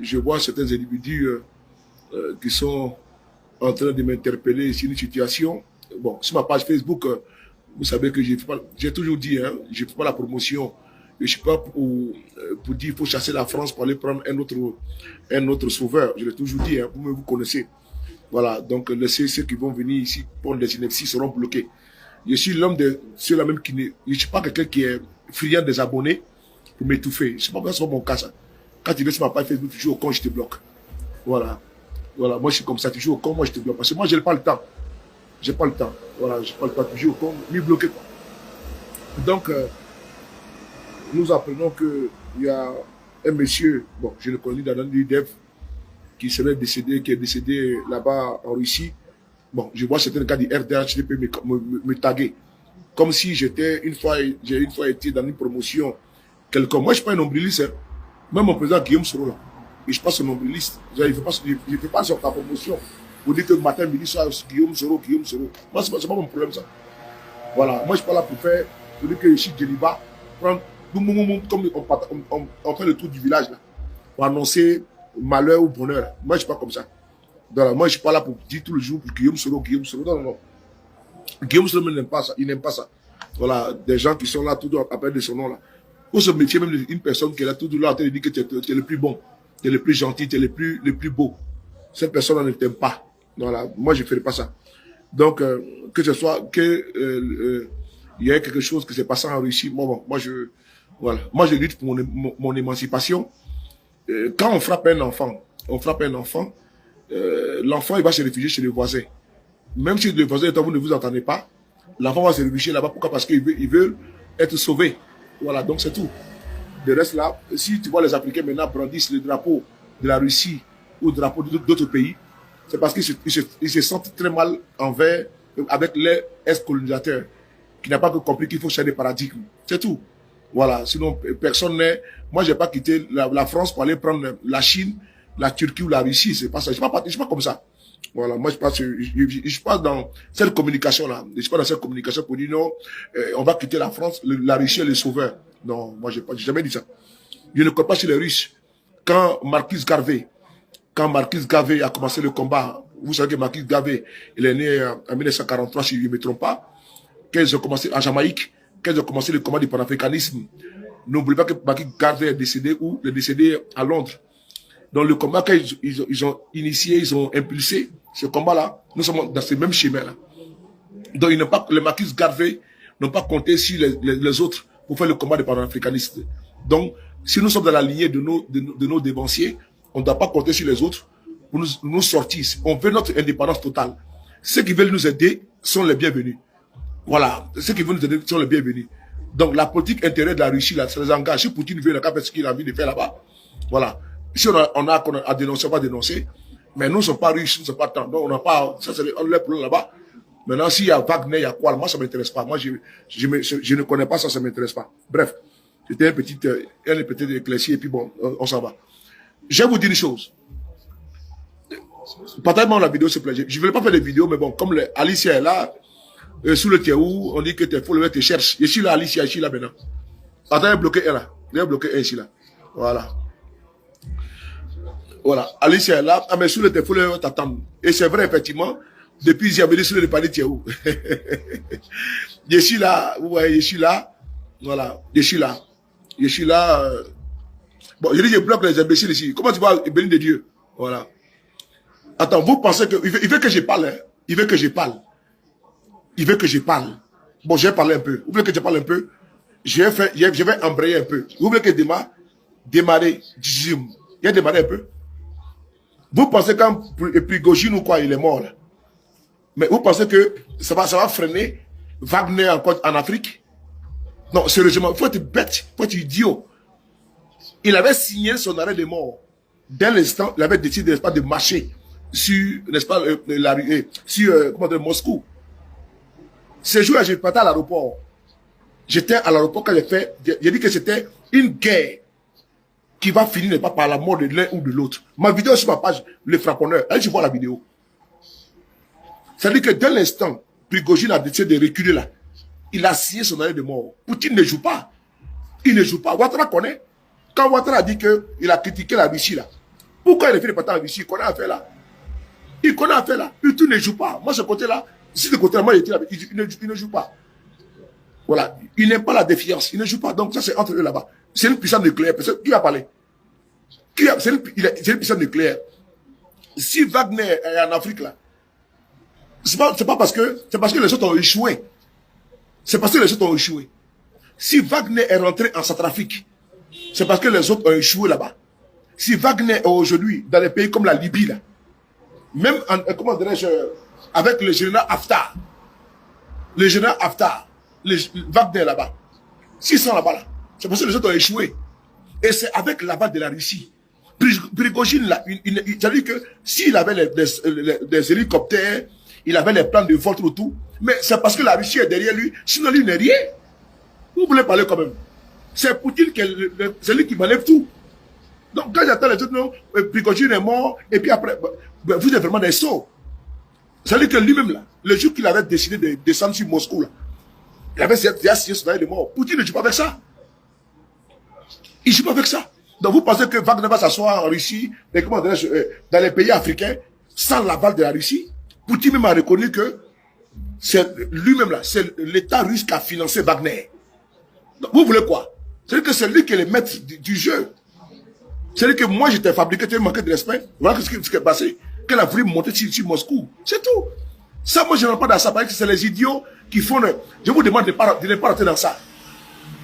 je vois certains individus qui sont en train de m'interpeller sur une situation. Bon, sur ma page Facebook, vous savez que j'ai toujours dit, hein, je ne fais pas la promotion. Je ne suis pas pour dire qu'il faut chasser la France pour aller prendre un autre sauveur. Je l'ai toujours dit, hein, vous connaissez. Voilà, donc ceux qui vont venir ici pour les inepties seront bloqués. Je suis l'homme de ceux-là même qui ne... Je ne suis pas quelqu'un qui est friand des abonnés pour m'étouffer. Je ne sais pas c'est mon cas, ça. Quand tu veux sur ma page Facebook, tu joues au con, je te bloque. Voilà. Voilà, moi je suis comme ça, tu joues au con, moi je te bloque. Parce que moi, je n'ai pas le temps. J'ai pas le temps. Voilà, j'ai pas le temps. Tu joues au con, m'y bloquer, quoi. Donc, nous apprenons qu'il y a un monsieur, bon, je le connais dans l'UDF, qui est décédé là-bas en Russie. Bon, je vois certains cas du RDHDP me taguer. Comme si j'ai une fois été dans une promotion quelconque. Moi, je ne suis pas un nombriliste. Hein. Même mon président Guillaume Soro, là, je ne suis pas son nombriliste. Je ne fais pas sur ta promotion. Vous dites que le matin, midi, soir, Guillaume Soro. Moi, ce n'est pas mon problème, ça. Voilà. Moi, je ne suis pas là pour faire, pour dire que je suis Djeliba, prendre, comme on fait le tour du village, là, pour annoncer malheur ou bonheur. Moi, je ne suis pas comme ça. Donc, moi, je ne suis pas là pour dire tout le jour Guillaume Soro. Non, non. Guillaume Soro n'aime pas ça. Il n'aime pas ça. Voilà, des gens qui sont là tout à peine de son nom là. Pour ce métier, même une personne qui est là tout là en train de dire que tu es le plus bon, tu es le plus gentil, tu es le plus beau. Cette personne-là ne t'aime pas. Voilà, moi je ne ferai pas ça. Donc, que ce soit il y ait quelque chose qui s'est passé en Russie, moi je lutte pour mon émancipation. Quand on frappe un enfant, l'enfant il va se réfugier chez le voisin. Même si le voisin vous ne vous entendez pas, l'enfant va se réfugier là-bas. Pourquoi? Parce qu'il veut être sauvé. Voilà, donc c'est tout. De reste là, si tu vois les Africains maintenant brandissent le drapeau de la Russie ou le drapeau d'autres pays, c'est parce qu'ils se sentent très mal avec les ex-colonisateurs qui n'ont pas compris qu'il faut changer de paradigme. C'est tout. Voilà, sinon personne n'est... Moi, je n'ai pas quitté la France pour aller prendre la Chine, la Turquie ou la Russie. C'est pas ça. Je ne suis pas comme ça. Voilà, moi je passe dans cette communication-là. Je suis pas dans cette communication pour dire non, on va quitter la France, la Russie est le sauveur. Non, moi j'ai jamais dit ça. Je ne crois pas sur les Russes. Quand Marcus Garvey a commencé le combat, vous savez que Marcus Garvey, il est né en 1943, si je ne me trompe pas, quand ils ont commencé à Jamaïque, quand ils ont commencé le combat du panafricanisme, n'oubliez pas que Marcus Garvey est décédé où? Il est décédé à Londres. Dans le combat qu'ils ont initié, ils ont impulsé ce combat-là, nous sommes dans ce même schéma-là. Donc, les Marcus Garvey n'ont pas compté sur les autres pour faire le combat des panafricanistes. Donc, si nous sommes dans la lignée de nos dévanciers, on ne doit pas compter sur les autres pour nous sortir. On veut notre indépendance totale. Ceux qui veulent nous aider sont les bienvenus. Voilà. Ceux qui veulent nous aider sont les bienvenus. Donc, la politique intérieure de la Russie, là, ça les engage. Si Poutine veut, il a fait ce qu'il a envie de faire là-bas. Voilà. Si on a à dénoncer, on va dénoncer. Mais nous ne sommes pas riches, nous ne sommes pas tant. Donc, on n'a pas, ça c'est le problème là-bas. Maintenant, s'il y a Wagner, il y a quoi? Moi, ça ne m'intéresse pas. Moi, je ne connais pas ça, ça ne m'intéresse pas. Bref, c'était un petit éclairci et puis bon, on s'en va. Je vais vous dire une chose. Partagez-moi la vidéo, s'il vous plaît. Je ne voulais pas faire de vidéo, mais bon, comme Alicia est là, sous le Théou, on dit que tes followers te cherchent. Je suis là, Alicia, je suis là maintenant. Attends, bloqué un là. Il y a bloqué un ici là. Voilà. Voilà, Alicia est là, mais sur le téléphone, t'attends. Et c'est vrai, effectivement, depuis j'ai venu sur le panier, tu es où? Je suis là, vous voyez, je suis là. Voilà, je suis là. Bon, je dis, je bloque les imbéciles ici. Comment tu vas bénir de Dieu? Voilà. Attends, vous pensez que... Il veut que je parle, hein? Il veut que je parle. Bon, je vais parler un peu. Vous voulez que je parle un peu? Je vais embrayer un peu. Vous voulez que démarrer? Il a démarré un peu. Vous pensez quand Prigogine ou quoi, il est mort là. Mais vous pensez que ça va freiner Wagner en Afrique? Non, sérieusement, il faut être bête, il faut être idiot. Il avait signé son arrêt de mort. Dès l'instant, il avait décidé, n'est-ce pas, de marcher sur, n'est-ce pas, sur Moscou. Ce jour-là, je partais à l'aéroport. J'étais à l'aéroport quand j'ai dit que c'était une guerre qui va finir, n'est pas par la mort de l'un ou de l'autre. Ma vidéo sur ma page, le frapponneur, allez, je vois la vidéo. C'est-à-dire que dès l'instant, Prigogine a décidé de reculer là. Il a signé son arrêt de mort. Poutine ne joue pas. Il ne joue pas. Ouattara connaît. Quand Ouattara a dit qu'il a critiqué la Russie là, Pourquoi il est fait partant en Russie? Il connaît affaire là. Il connaît affaire là. Tout ne joue pas. Moi, ce côté-là, si ce côté-là, moi, il ne joue pas. Voilà. Il n'aime pas la défiance. Il ne joue pas. Donc, ça, c'est entre eux là-bas. C'est une puissance nucléaire. Qui a parlé? C'est une puissance nucléaire. Si Wagner est en Afrique là, c'est pas parce que les autres ont échoué. C'est parce que les autres ont échoué. Si Wagner est rentré en Centrafrique, c'est parce que les autres ont échoué là-bas. Si Wagner est aujourd'hui dans des pays comme la Libye là, même comment dirais-je, avec le général Haftar, Wagner là-bas, s'ils sont là-bas là, c'est parce que les autres ont échoué. Et c'est avec l'aval de la Russie. Prigogine là, c'est-à-dire que s'il avait des hélicoptères, il avait les plans de vol et tout, mais c'est parce que la Russie est derrière lui, sinon lui n'est rien. Vous voulez parler quand même. C'est Poutine c'est lui qui m'enlève tout. Donc quand j'attends les autres, non, Prigogine est mort, et puis après, vous êtes vraiment des sots. C'est-à-dire que lui-même là, le jour qu'il avait décidé de descendre sur Moscou là, il avait déjà signé son de mort. Poutine ne joue pas avec ça. Il ne joue pas avec ça. Donc vous pensez que Wagner va s'asseoir en Russie, et comment dans les pays africains, sans l'aval de la Russie? Poutine même a reconnu que c'est lui-même là, c'est l'État russe qui a financé Wagner. Donc, vous voulez quoi? C'est-à-dire que c'est lui qui est le maître du jeu. C'est-à-dire que moi j'étais fabriqué, tu as manqué de respect. Voilà ce qui est passé. Qu'elle a voulu monter sur Moscou. C'est tout. Ça, moi je ne rentre pas dans ça. Parce que c'est les idiots qui font. Je vous demande de ne pas rentrer dans ça.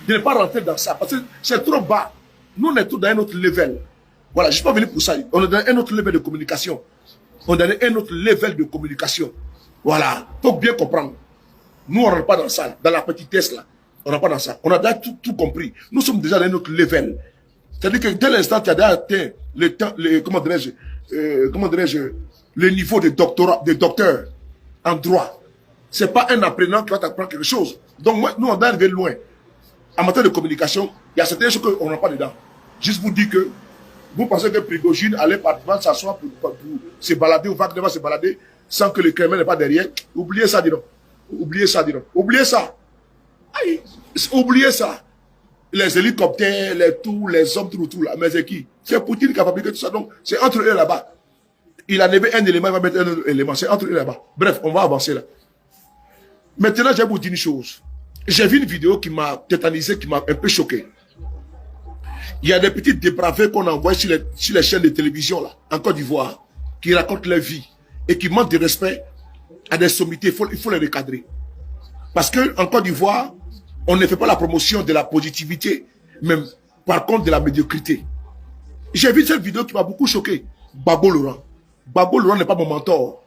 De ne pas rentrer dans ça. Parce que c'est trop bas. Nous, on est tous dans un autre level. Voilà, je ne suis pas venu pour ça. On est dans un autre level de communication. On est dans un autre level de communication. Voilà. Il faut bien comprendre. Nous, on ne rentre pas dans ça. Dans la petitesse, là. On ne rentre pas dans ça. On a déjà tout compris. Nous sommes déjà dans un autre level. C'est-à-dire que dès l'instant, tu as déjà atteint comment dirais-je, le niveau de docteur en droit. Ce n'est pas un apprenant qui va t'apprendre quelque chose. Donc, nous, on doit arriver loin. En matière de communication, il y a certaines choses qu'on n'a pas dedans. Juste vous dire que vous pensez que Prigogine allait s'asseoir pour se balader, ou Wagner va se balader sans que le Kremlin n'est pas derrière. Oubliez ça, dis donc. Oubliez ça, dis donc. Oubliez ça. Aïe. Oubliez ça. Les hélicoptères, les hommes, tout là. Mais c'est qui? C'est Poutine qui a fabriqué tout ça. Donc, c'est entre eux là-bas. Il a enlevé un élément, il va mettre un autre élément. C'est entre eux là-bas. Bref, on va avancer là. Maintenant, je vais vous dire une chose. J'ai vu une vidéo qui m'a tétanisé, qui m'a un peu choqué. Il y a des petits dépravés qu'on envoie sur les chaînes de télévision là, en Côte d'Ivoire, qui racontent leur vie et qui manquent de respect à des sommités. Il faut les recadrer. Parce qu'en Côte d'Ivoire, on ne fait pas la promotion de la positivité, mais par contre de la médiocrité. J'ai vu cette vidéo qui m'a beaucoup choqué. Babo Laurent. Babo Laurent n'est pas mon mentor.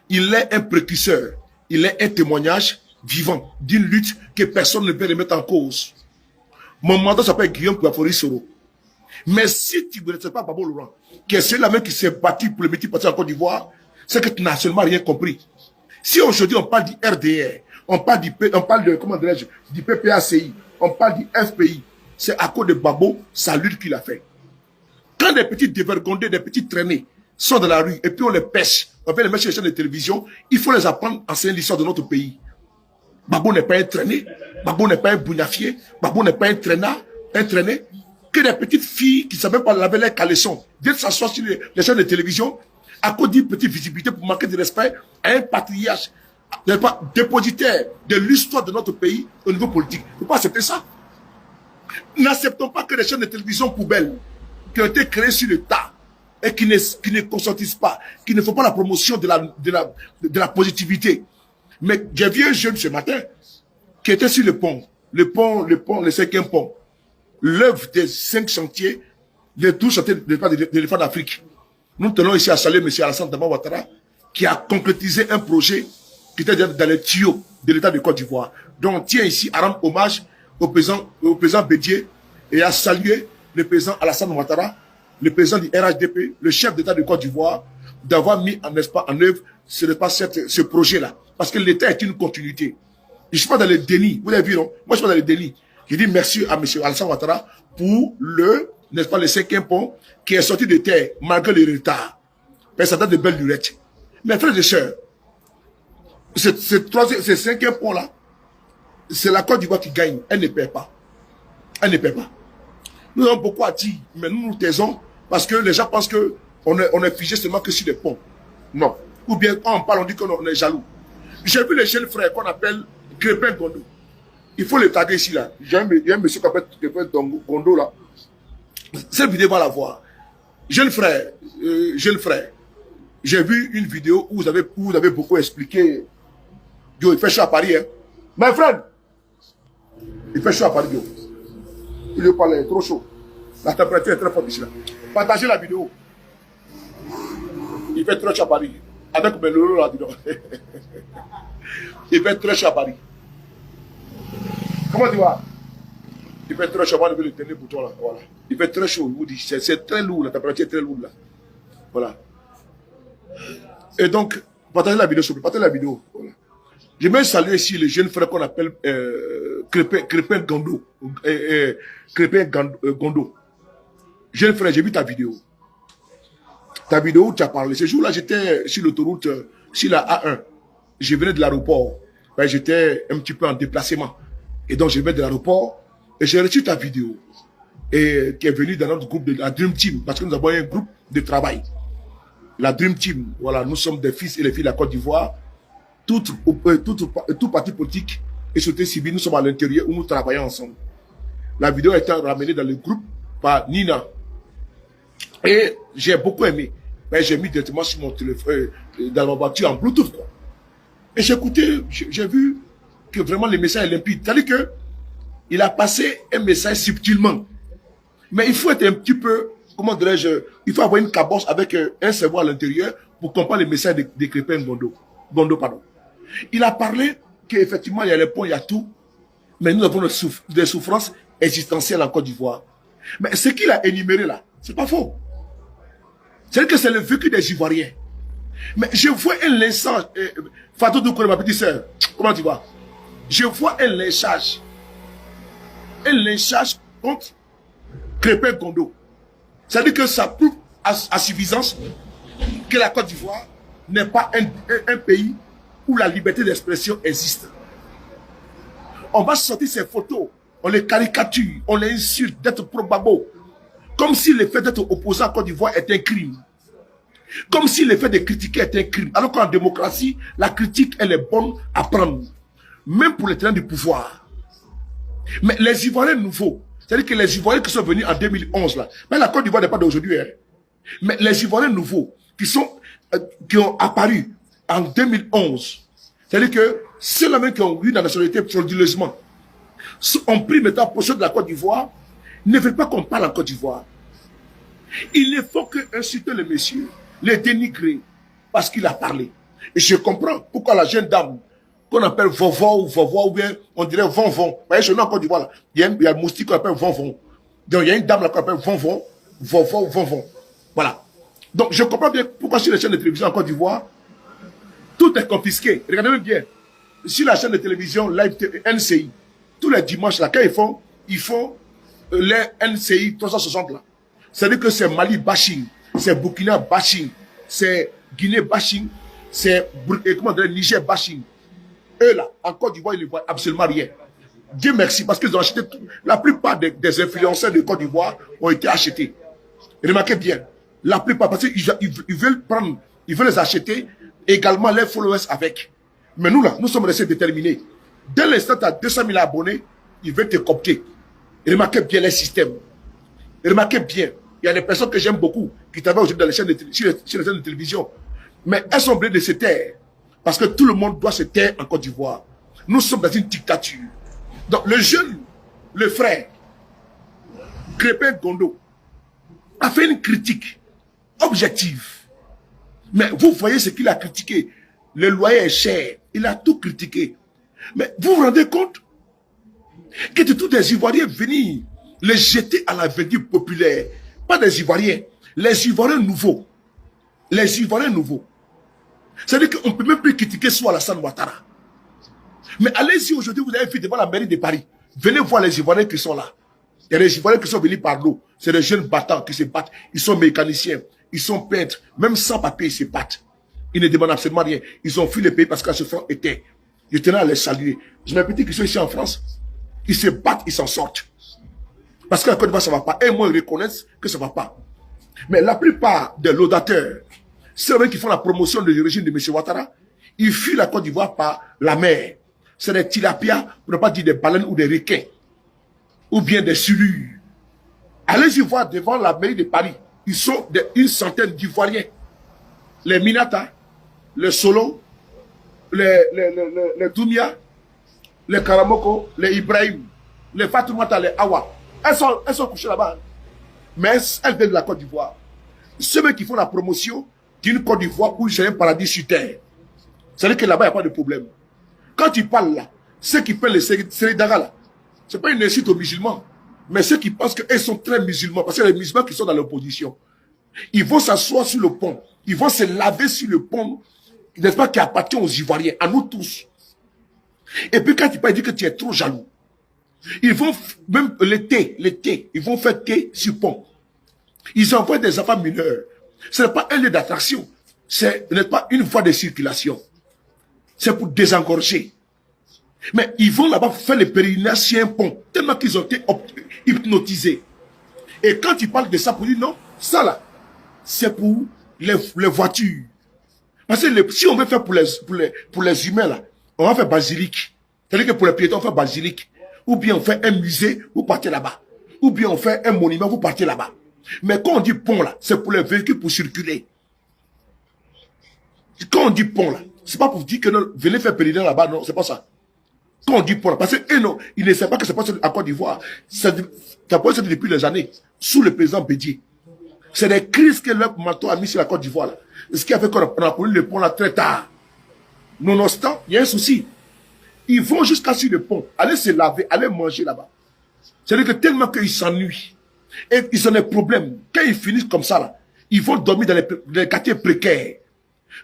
Il est un précurseur. Il est un témoignage vivant d'une lutte que personne ne peut remettre en cause. Mon mentor s'appelle Guillaume Kouafori Soro. Mais si tu ne connais pas Babo Laurent, qui est celui-là même qui s'est battu pour le métier parti en Côte d'Ivoire, c'est que tu n'as seulement rien compris. Si aujourd'hui on parle du RDR, on parle de, comment dirais-je, du PPACI, on parle du FPI, c'est à cause de Babo, sa lutte qu'il a fait. Quand des petits dévergondés, des petits traînés sont dans la rue et puis on les pêche, on fait les mettre sur les chaînes de télévision, il faut les apprendre à enseigner l'histoire de notre pays. Babo n'est pas un traîné, Babo n'est pas un bougnafier, Babo n'est pas un traîné, que des petites filles qui ne savent même pas laver leurs caleçons, dès s'asseoir sur les chaînes de télévision, à cause d'une petite visibilité pour manquer de respect à un patriarche, dépositaire de l'histoire de notre pays au niveau politique. Il ne faut pas accepter ça. N'acceptons pas que les chaînes de télévision poubelles qui ont été créées sur le tas et qui ne consentissent pas, qui ne font pas la promotion de la positivité. Mais j'ai vu un jeune ce matin qui était sur le 5e pont, l'œuvre des 5 chantiers, les 12 chantiers de l'éléphant d'Afrique. Nous tenons ici à saluer M. Alassane Dramane Ouattara qui a concrétisé un projet qui était dans les tuyaux de l'État de Côte d'Ivoire. Donc on tient ici à rendre hommage au président Bédier et à saluer le président Alassane Ouattara, le président du RHDP, le chef d'État de Côte d'Ivoire, d'avoir mis en œuvre ce projet-là. Parce que l'État est une continuité. Je ne suis pas dans le déni. Vous l'avez vu, non? Moi, je ne suis pas dans le déni. Je dis merci à M. Alassane Ouattara pour le 5e pont qui est sorti de terre malgré le retard. Mais ça date de belle lurette. Mes frères et sœurs, ce 5e pont-là, c'est la Côte d'Ivoire qui gagne. Elle ne perd pas. Elle ne perd pas. Nous avons beaucoup à dire, mais nous nous taisons parce que les gens pensent que on est figé seulement que sur des ponts. Non. Ou bien quand on parle, on dit qu'on est jaloux. J'ai vu les jeunes frères qu'on appelle Crépin Gondo. Il faut le taguer ici là. Il y a un monsieur qui appelle Crépin Gondo là. Cette vidéo va la voir. Jeune frère, j'ai vu une vidéo où vous avez beaucoup expliqué. Yo, il fait chaud à Paris, hein. My friend, il fait chaud à Paris, yo. Il est pas trop chaud. La température est très forte ici là. Partagez la vidéo. Il fait très chaud à Paris. Avec mes lolo là, dis donc. Il fait très chaud à Paris. Comment tu vois? Il fait très chaud. On va lever le dernier bouton là. Voilà. Il fait très chaud. Je vous dis, c'est très lourd. La température est très lourde là. Voilà. Et donc, partagez la vidéo, s'il vous plaît. Partagez la vidéo. Voilà. Je vais saluer ici les jeunes frères qu'on appelle Crépin Gondo. Crépin Gondo. Jeune frère, j'ai vu ta vidéo. Ta vidéo où tu as parlé. Ce jour-là, j'étais sur l'autoroute, sur la A1. Je venais de l'aéroport. Ben, j'étais un petit peu en déplacement. Et donc, je venais de l'aéroport et j'ai reçu ta vidéo. Et qui est venue dans notre groupe de la Dream Team. Parce que nous avons un groupe de travail. La Dream Team. Voilà, nous sommes des fils et les filles de la Côte d'Ivoire. Tout parti politique et société civile, nous sommes à l'intérieur où nous travaillons ensemble. La vidéo a été ramenée dans le groupe par Nina. Et j'ai beaucoup aimé. J'ai mis directement sur mon téléphone, dans ma voiture en Bluetooth, quoi. Et j'ai écouté, j'ai vu que vraiment le message est limpide. C'est-à-dire que il a passé un message subtilement. Mais il faut être un petit peu, comment dirais-je, il faut avoir une caboche avec un cerveau à l'intérieur pour comprendre le message de Crépin Gondo. Il a parlé qu'effectivement, il y a les ponts, il y a tout. Mais nous avons des souffrances existentielles en Côte d'Ivoire. Mais ce qu'il a énuméré là, c'est pas faux. C'est-à-dire que c'est le vécu des Ivoiriens. Mais je vois un lynchage. Fatou Doukouré, ma petite sœur, comment tu vas? Je vois un lynchage. Un lynchage contre Crépin Gondo. C'est-à-dire que ça prouve à suffisance que la Côte d'Ivoire n'est pas un pays où la liberté d'expression existe. On va sortir ces photos, on les caricature, on les insulte d'être probabo. Comme si le fait d'être opposant à Côte d'Ivoire est un crime. Comme si le fait de critiquer est un crime. Alors qu'en démocratie, la critique, elle est bonne à prendre. Même pour les tenants du pouvoir. Mais les Ivoiriens nouveaux, c'est-à-dire que les Ivoiriens qui sont venus en 2011, là, mais la Côte d'Ivoire n'est pas d'aujourd'hui, hein. Mais les Ivoiriens nouveaux, qui ont apparu en 2011, c'est-à-dire que ceux-là qui ont eu la nationalité frauduleusement, ont pris maintenant possession de la Côte d'Ivoire, ne veulent pas qu'on parle en Côte d'Ivoire. Il ne faut que insulter le monsieur, le dénigrer, parce qu'il a parlé. Et je comprends pourquoi la jeune dame, qu'on appelle Vovo ou bien on dirait Vonvon. Vous voyez, chez nous en Côte d'Ivoire, il y a le moustique qu'on appelle Vonvon. Donc il y a une dame là qu'on appelle Vonvon, Vovo ou Vonvon. Voilà. Donc je comprends bien pourquoi sur les chaînes de télévision en Côte d'Ivoire, tout est confisqué. Regardez bien. Sur la chaîne de télévision Live NCI, tous les dimanches là, quand ils font les NCI 360 là. C'est-à-dire que c'est Mali bashing, c'est Burkina bashing, c'est Guinée bashing, c'est Niger bashing. Eux là, en Côte d'Ivoire, ils ne voient absolument rien. Dieu merci, parce qu'ils ont acheté tout. La plupart des influenceurs de Côte d'Ivoire ont été achetés. Remarquez bien, la plupart, parce qu'ils veulent prendre, ils veulent les acheter, également les followers avec. Mais nous là, nous sommes restés déterminés. Dès l'instant tu as 200 000 abonnés, ils veulent te coopter. Remarquez bien les systèmes. Remarquez bien, il y a des personnes que j'aime beaucoup, qui travaillent aujourd'hui dans les chaînes sur les chaînes de télévision. Mais elles sont obligées de se taire. Parce que tout le monde doit se taire en Côte d'Ivoire. Nous sommes dans une dictature. Donc le jeune, le frère, Crépin Gondo, a fait une critique objective. Mais vous voyez ce qu'il a critiqué. Le loyer est cher. Il a tout critiqué. Mais vous vous rendez compte que tous les Ivoiriens venir les jeter à la verdure populaire. Pas des Ivoiriens. Les Ivoiriens nouveaux. Les Ivoiriens nouveaux. C'est-à-dire qu'on ne peut même plus critiquer soit Alassane Ouattara. Mais allez-y aujourd'hui, vous avez vu devant la mairie de Paris. Venez voir les Ivoiriens qui sont là. Il y a des Ivoiriens qui sont venus par l'eau. C'est des jeunes battants qui se battent. Ils sont mécaniciens. Ils sont peintres. Même sans papier, ils se battent. Ils ne demandent absolument rien. Ils ont fui le pays parce que ce front était. Je tenais à les saluer. Je me dis qu'ils sont ici en France. Ils se battent, ils s'en sortent. Parce que la Côte d'Ivoire, ça ne va pas. Et moi, ils reconnaissent que ça ne va pas. Mais la plupart des laudateurs, ceux qui font la promotion du régime de M. Ouattara, ils fuient la Côte d'Ivoire par la mer. C'est des tilapias, pour ne pas dire des baleines ou des requins, ou bien des silures. Allez-y voir devant la mairie de Paris, ils sont une centaine d'Ivoiriens. Les Minata, les Solo, les Doumia, les Karamoko, les Ibrahim, les Fatoumata, les Awa. Elles sont couchées là-bas. Mais elles viennent de la Côte d'Ivoire. Ceux qui font la promotion d'une Côte d'Ivoire où c'est un paradis sur terre. C'est-à-dire que là-bas, il n'y a pas de problème. Quand ils parlent là, ceux qui prennent les Sérédaga là, ce n'est pas une insulte aux musulmans. Mais ceux qui pensent qu'ils sont très musulmans, parce que les musulmans qui sont dans l'opposition, ils vont s'asseoir sur le pont, ils vont se laver sur le pont, n'est-ce pas, qui appartient aux Ivoiriens, à nous tous. Et puis quand ils disent que tu es trop jaloux, ils vont, même l'été, ils vont faire thé sur le pont. Ils envoient des enfants mineurs. Ce n'est pas un lieu d'attraction, c'est n'est pas une voie de circulation. C'est pour désengorger. Mais ils vont là-bas faire le pèlerinage sur un pont, tellement qu'ils ont été hypnotisés. Et quand ils parlent de ça, pour dire non, ça là, c'est pour les voitures. Parce que si on veut faire pour les humains là, on va faire basilique. C'est-à-dire que pour les piétons, on fait basilique. Ou bien on fait un musée, vous partez là-bas. Ou bien on fait un monument, vous partez là-bas. Mais quand on dit pont là, c'est pour les véhicules pour circuler. Quand on dit pont là, c'est pas pour dire que non, venez faire pèlerinage là-bas, non, c'est pas ça. Quand on dit pont là, parce que non, ils ne savent pas que c'est pas à Côte d'Ivoire. Ça peut être depuis des années, sous le président Bédier. C'est des crises que leur manteau a mis sur la Côte d'Ivoire là. Ce qui a fait qu'on a connu le pont là très tard. Nonobstant, il y a un souci. Ils vont jusqu'à sur le pont, aller se laver, aller manger là-bas. C'est-à-dire que tellement qu'ils s'ennuient. Et ils ont des problèmes. Quand ils finissent comme ça là, ils vont dormir dans les quartiers précaires,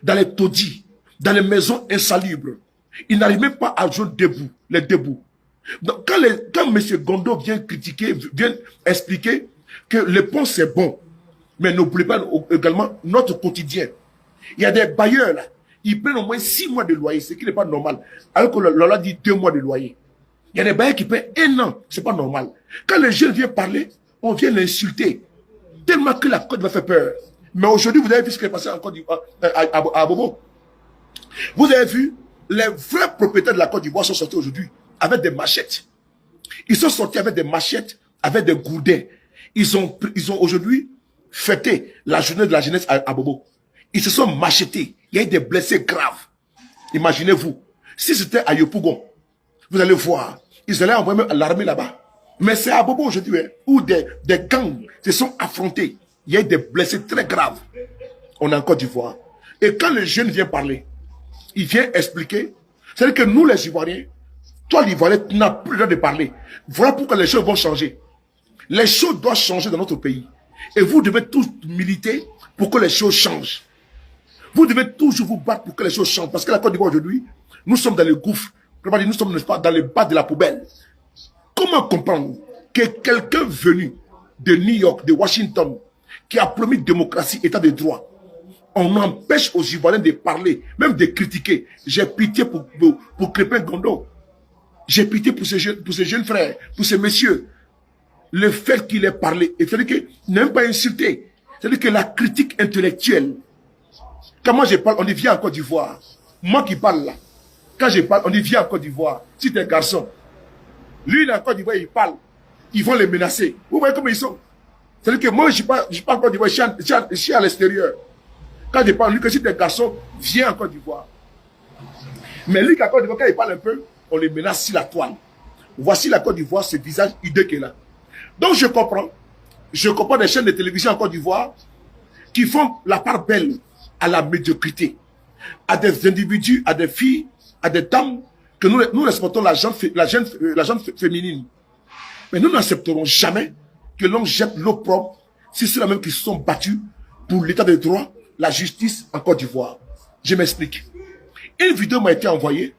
dans les taudis, dans les maisons insalubres. Ils n'arrivent même pas à jouer debout, les debout. Donc, quand M. Gondo vient critiquer, vient expliquer que le pont c'est bon, mais n'oubliez pas également notre quotidien. Il y a des bailleurs là, ils prennent au moins 6 mois de loyer, ce qui n'est pas normal. Alors que la loi dit 2 mois de loyer. Il y a des bailleurs qui paient 1 an, c'est pas normal. Quand les jeunes viennent parler, on vient l'insulter. Tellement que la Côte va faire peur. Mais aujourd'hui, vous avez vu ce qui est passé en Côte d'Ivoire, à Bobo. Vous avez vu, les vrais propriétaires de la Côte d'Ivoire sont sortis aujourd'hui avec des machettes. Ils sont sortis avec des machettes, avec des gourdins. Ils ont aujourd'hui fêté la journée de la jeunesse à Bobo. Ils se sont machetés. Il y a eu des blessés graves. Imaginez-vous. Si c'était à Yopougon, vous allez voir, ils allaient envoyer l'armée là-bas. Mais c'est à Bobo aujourd'hui, où des gangs se sont affrontés. Il y a eu des blessés très graves. On est en Côte d'Ivoire. Et quand le jeune vient parler, il vient expliquer. C'est-à-dire que nous, les Ivoiriens, toi, l'Ivoirien, tu n'as plus le droit de parler. Voilà pourquoi les choses vont changer. Les choses doivent changer dans notre pays. Et vous devez tous militer pour que les choses changent. Vous devez toujours vous battre pour que les choses changent. Parce que la Côte d'Ivoire aujourd'hui, nous sommes dans le gouffre. Nous sommes dans le bas de la poubelle. Comment comprendre que quelqu'un venu de New York, de Washington, qui a promis démocratie, état de droit, on empêche aux Ivoiriens de parler, même de critiquer. J'ai pitié pour Crépin Gondo. J'ai pitié pour ces jeunes frères, pour ces messieurs. Le fait qu'il ait parlé, c'est-à-dire qu'il n'a même pas insulté. C'est-à-dire que la critique intellectuelle. Quand moi je parle, on dit viens en Côte d'Ivoire. Moi qui parle là, quand je parle, on dit viens en Côte d'Ivoire. Si t'es un garçon, lui il est en Côte d'Ivoire, il parle. Ils vont les menacer. Vous voyez comment ils sont. C'est-à-dire que moi je parle en Côte d'Ivoire, je suis à l'extérieur. Quand je parle, lui que si t'es un garçon, viens en Côte d'Ivoire. Mais lui, quand il parle un peu, on les menace sur la toile. Voici la Côte d'Ivoire, ce visage hideux qu'elle a. Donc je comprends. Je comprends des chaînes de télévision en Côte d'Ivoire qui font la part belle à la médiocrité, à des individus, à des filles, à des dames, que nous respectons la gente féminine. Mais nous n'accepterons jamais que l'on jette l'eau propre sur ceux-là même qui se sont battus pour l'état de droit, la justice en Côte d'Ivoire. Je m'explique. Une vidéo m'a été envoyée,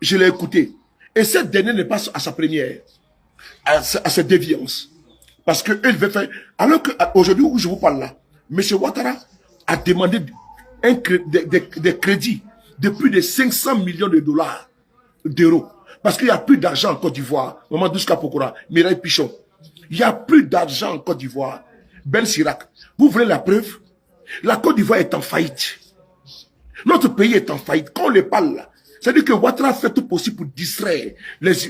je l'ai écoutée, et cette dernière n'est pas à sa première, à cette déviance. Parce qu'elle veut faire... Alors qu'aujourd'hui où je vous parle là, M. Ouattara a demandé des crédits de plus de 500 millions de dollars, d'euros. Parce qu'il n'y a plus d'argent en Côte d'Ivoire. Maman Douska Pokora, Mireille Pichon. Il n'y a plus d'argent en Côte d'Ivoire. Ben Chirac. Vous voulez la preuve? La Côte d'Ivoire est en faillite. Notre pays est en faillite. Quand on le parle là, c'est-à-dire que Ouattara fait tout possible pour distraire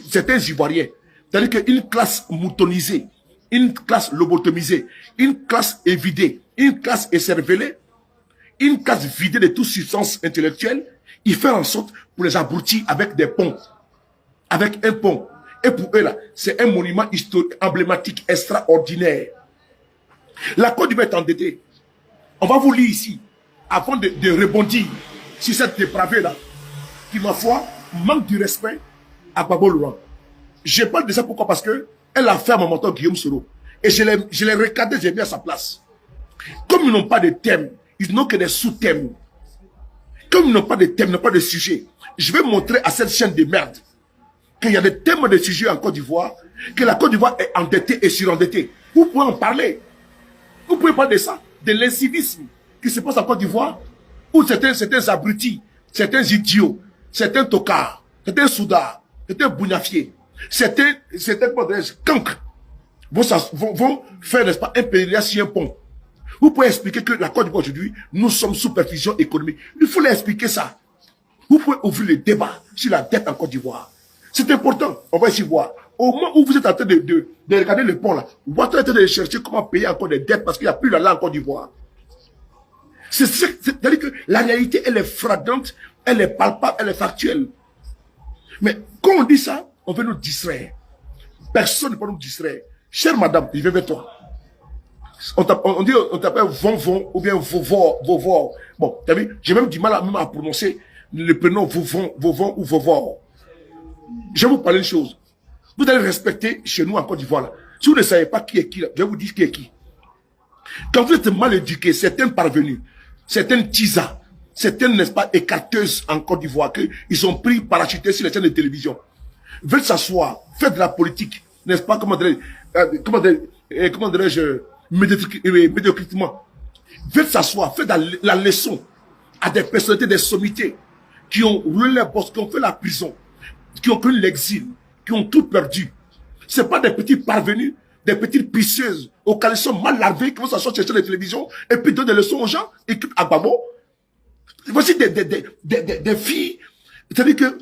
certains Ivoiriens. C'est-à-dire qu'une classe moutonisée, une classe lobotomisée, une classe évidée, une classe écervelée, une classe vidée de toute substance intellectuelle, il fait en sorte pour les abrutir avec des ponts. Avec un pont. Et pour eux là, c'est un monument historique emblématique extraordinaire. La Côte d'Ivoire est endettée. On va vous lire ici, avant de rebondir sur cette dépravée là, qui ma foi manque du respect à Gbagbo Laurent. Je parle de ça pourquoi? Parce que elle a fait à mon mentor Guillaume Soro. Et je l'ai regardé, j'ai mis à sa place. Comme ils n'ont pas de thème, ils n'ont que des sous-thèmes. Comme ils n'ont pas de thème, ils n'ont pas de sujet, je vais montrer à cette chaîne de merde qu'il y a des thèmes de sujets en Côte d'Ivoire, que la Côte d'Ivoire est endettée et surendettée. Vous pouvez en parler. Vous pouvez parler de ça, de l'incivisme qui se passe en Côte d'Ivoire, où certains abrutis, certains idiots, certains tocards, certains soudards, certains bounafiers, certains cancres vont faire, n'est-ce pas, un pèlerinage sur un pont. Vous pouvez expliquer que la Côte d'Ivoire aujourd'hui, nous sommes sous perfusion économique. Il faut leur expliquer ça. Vous pouvez ouvrir le débat sur la dette en Côte d'Ivoire. C'est important. On va ici voir. Au moment où vous êtes en train de regarder le pont là, Ouattara est en train de chercher comment payer encore des dettes parce qu'il n'y a plus la en Côte d'Ivoire. C'est-à-dire que la réalité, elle est fragrante, elle est palpable, elle est factuelle. Mais quand on dit ça, on veut nous distraire. Personne ne peut nous distraire. Chère madame, je vais vers toi. On t'appelle Von ou bien Vovor. Bon, t'as vu, j'ai même du mal à prononcer le prénom Vovon ou Vovor. Je vais vous parler une chose. Vous allez respecter chez nous en Côte d'Ivoire là. Si vous ne savez pas qui est qui, là, je vais vous dire qui est qui. Quand vous êtes mal éduqués, certains parvenus, certaines tisas, certaines, n'est-ce pas, écarteuses en Côte d'Ivoire, qu'ils sont pris parachutés sur les chaînes de télévision, veulent s'asseoir, faire de la politique, n'est-ce pas, comment dirais-je, médiocritement, veulent s'asseoir, faire de la leçon à des personnalités, des sommités, qui ont roulé les bosses, qui ont fait la prison, qui ont connu l'exil, qui ont tout perdu. Ce pas des petits parvenus, des petites pisseuses aux caleçons mal lavés qui vont s'asseoir sur les télévisions et puis donner des leçons aux gens, équipe à Gbagbo. Voici des filles. C'est-à-dire que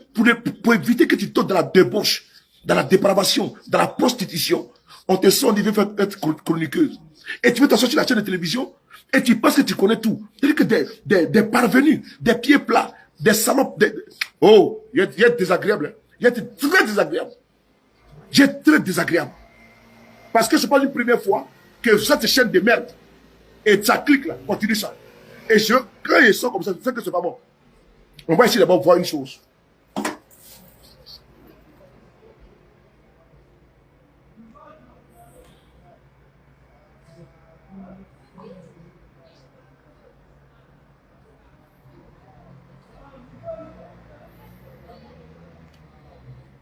pour éviter que tu tombes dans la débauche, dans la dépravation, dans la prostitution, on te sent, on veut faire être chroniqueuse. Et tu veux t'asseoir sur la chaîne de télévision et tu penses que tu connais tout. C'est-à-dire que des parvenus, des pieds plats, des salopes. Oh, il y a désagréable. Hein. Il est très désagréable. J'ai très désagréable. Parce que ce n'est pas une première fois que cette chaîne de merde, et ça clique là, continue ça. Et quand ils sont comme ça, je sais que c'est pas bon. On va essayer d'abord voir une chose.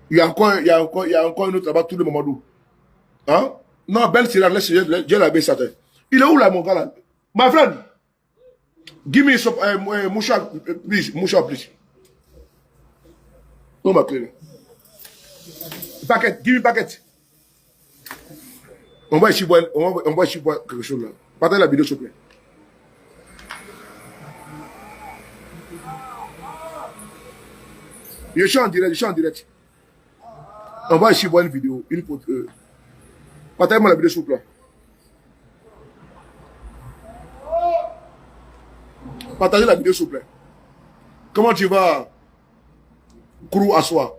Il y a encore un autre là-bas, tout le moment. Hein? Non, Ben Sira, j'ai la baisse. Il est où là, mon gars là? My friend, give me some mouchoir, please. Mouchoir, please. Oh, ma clé. Paquet, give me paquet. On va ici voir quelque chose là. Partagez la vidéo, s'il vous plaît. Je suis en direct. On va ici voir une vidéo. Partagez-moi la vidéo, s'il vous plaît. Partagez la vidéo, s'il vous plaît. Comment tu vas, Kourou Assoir?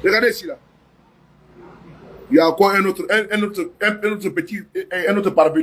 Regardez ici, là. Il y a encore un autre parvenu.